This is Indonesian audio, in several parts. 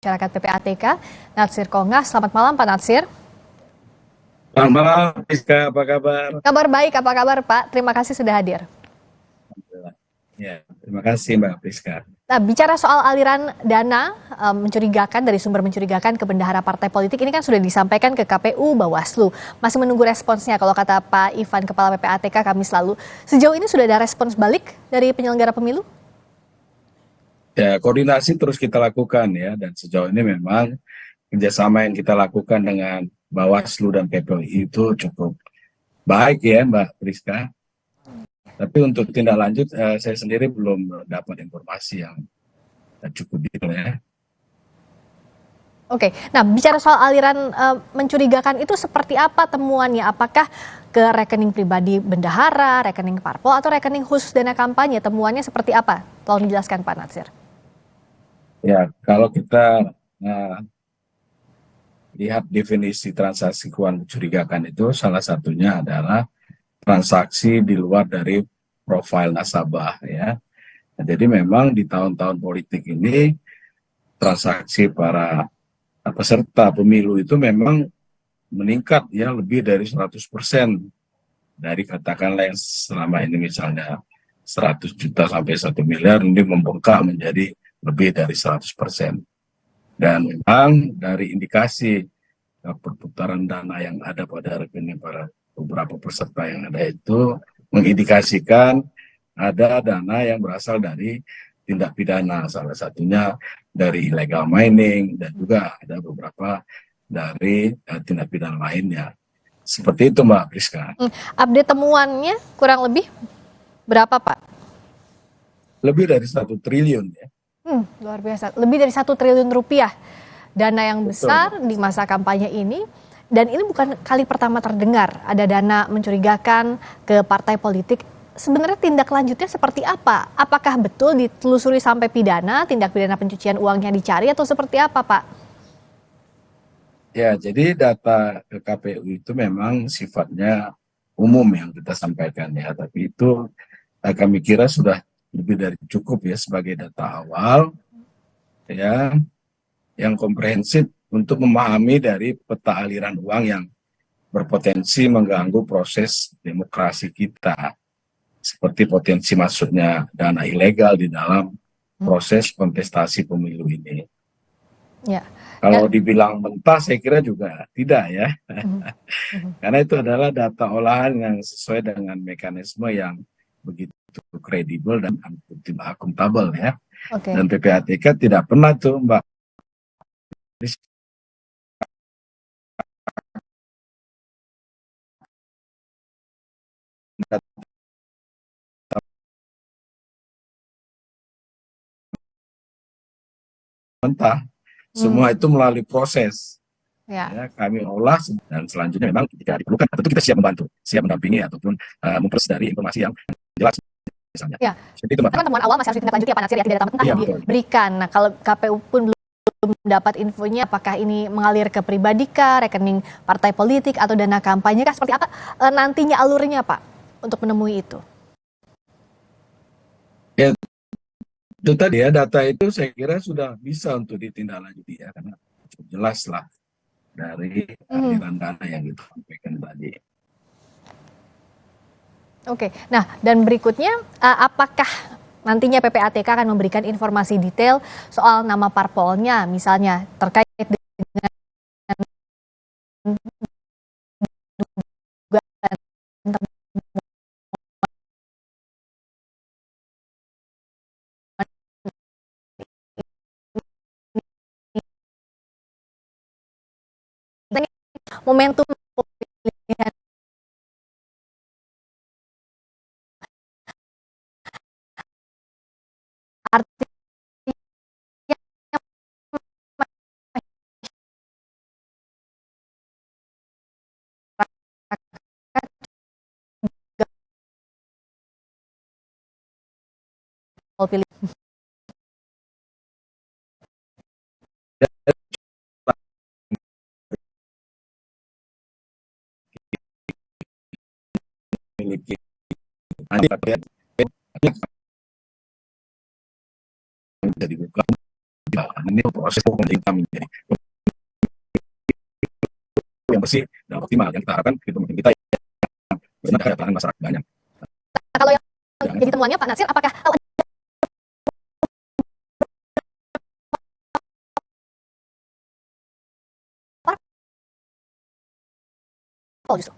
Masyarakat PPATK, Natsir Kongas. Selamat malam Pak Natsir. Selamat malam, Rizka. Apa kabar? Kabar baik, apa kabar Pak? Terima kasih sudah hadir. Alhamdulillah. Ya, terima kasih Mbak Rizka. Nah, bicara soal aliran dana mencurigakan dari sumber mencurigakan ke bendahara partai politik, ini kan sudah disampaikan ke KPU, Bawaslu. Masih menunggu responsnya kalau kata Pak Ivan, Kepala PPATK kami selalu. Sejauh ini sudah ada respons balik dari penyelenggara pemilu? Ya, koordinasi terus kita lakukan ya, dan sejauh ini memang kerjasama yang kita lakukan dengan Bawaslu dan KPU itu cukup baik ya Mbak Rizka. Tapi untuk tindak lanjut, saya sendiri belum dapat informasi yang cukup detail ya. Oke, nah bicara soal aliran mencurigakan itu seperti apa temuannya? Apakah ke rekening pribadi bendahara, rekening parpol, atau rekening khusus dana kampanye? Temuannya seperti apa? Tolong dijelaskan Pak Natsir. Ya, kalau kita lihat definisi transaksi keuangan mencurigakan itu, salah satunya adalah transaksi di luar dari profil nasabah ya. Nah, jadi memang di tahun-tahun politik ini transaksi para peserta pemilu itu memang meningkat ya, lebih dari 100% dari katakanlah yang selama ini misalnya 100 juta sampai 1 miliar, ini membengkak menjadi lebih dari 100%. Dan memang dari indikasi perputaran dana yang ada pada rekening para beberapa peserta yang ada itu mengindikasikan ada dana yang berasal dari tindak pidana, salah satunya dari illegal mining, dan juga ada beberapa dari tindak pidana lainnya. Seperti itu Mbak Priska. Update temuannya kurang lebih berapa Pak? Lebih dari 1 triliun ya. Luar biasa, lebih dari 1 triliun rupiah. Dana yang Betul. besar di masa kampanye ini. Dan ini bukan kali pertama terdengar ada dana mencurigakan ke partai politik. Sebenarnya tindak lanjutnya seperti apa? Apakah betul ditelusuri sampai pidana, tindak pidana pencucian uangnya dicari, atau seperti apa Pak? Ya, jadi data ke KPU itu memang sifatnya umum yang kita sampaikan ya, tapi itu kami kira sudah lebih dari cukup ya sebagai data awal ya, yang komprehensif untuk memahami dari peta aliran uang yang berpotensi mengganggu proses demokrasi kita, seperti potensi masuknya dana ilegal di dalam proses kontestasi pemilu ini. Ya. Kalau dibilang mentah, saya kira juga tidak ya. Karena itu adalah data olahan yang sesuai dengan mekanisme yang begitu kredibel dan akuntabel ya. Oke. Dan PPATK tidak pernah tuh Mbak mentah. Semua itu melalui proses. Ya, kami olah dan selanjutnya memang ketika diperlukan tentu kita siap membantu, siap mendampingi ataupun memproses dari informasi yang jelas misalnya. Ya. Jadi itu Mbak. Kan temuan awal masih harus ditindaklanjuti ya Pak Natsir, ya, tidak ada mentah Iya, yang diberikan. Nah, kalau KPU pun belum dapat infonya apakah ini mengalir ke pribadi kah, rekening partai politik, atau dana kampanye kah, seperti apa nantinya alurnya Pak untuk menemui itu? Ya, itu tadi ya, data itu saya kira sudah bisa untuk ditindaklanjuti ya, karena cukup jelas lah dari aliran dana yang kita sampaikan tadi. Oke, nah dan berikutnya apakah nantinya PPATK akan memberikan informasi detail soal nama parpolnya, misalnya terkait dengan momentum pemilihan, artinya pilih Memiliki bisa dibuka ini proses pemerintah menjadi yang bersih dan optimal yang kita harapkan itu mungkin kita yang benar ada masyarakat banyak. Nah, kalau yang jadi temuannya Pak Natsir, apakah justru?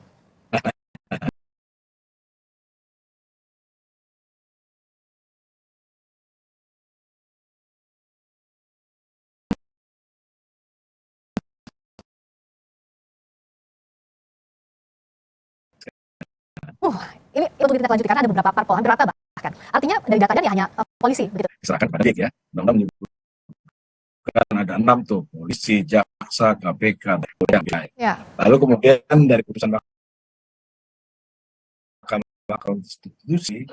Ini untuk ditindaklanjuti karena ada beberapa parpol, hampir rata bahkan. Artinya dari datanya ya hanya polisi begitu. Diserahkan pada DIK ya. Undang-undang menyebutkan ada 6 tuh, polisi, jaksa, KPK, dan FBI. Ya. Lalu kemudian dari putusan Mahkamah Konstitusi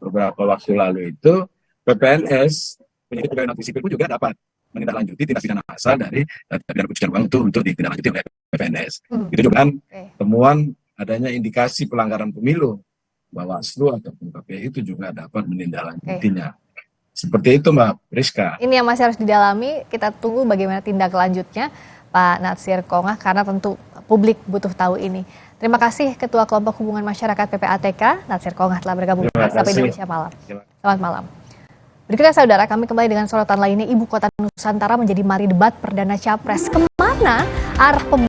beberapa waktu lalu itu PPNS penyidik pegawai negeri sipil pun juga dapat menindaklanjuti tindak pidana asal dari pidana pencucian uang itu untuk ditindaklanjuti oleh PPNS. Itu juga kan temuan adanya indikasi pelanggaran pemilu, Bawaslu ataupun KPI itu juga dapat menindaklanjutinya. Seperti itu Mbak Priska. Ini yang masih harus didalami, kita tunggu bagaimana tindak lanjutnya Pak Natsir Kongah karena tentu publik butuh tahu ini. Terima kasih Ketua Kelompok Hubungan Masyarakat PPATK, Natsir Kongah telah bergabung dengan Sapa Indonesia Malam. Selamat malam. Berikutnya saudara, kami kembali dengan sorotan lainnya. Ibu kota Nusantara menjadi mari debat perdana Capres. Kemana arah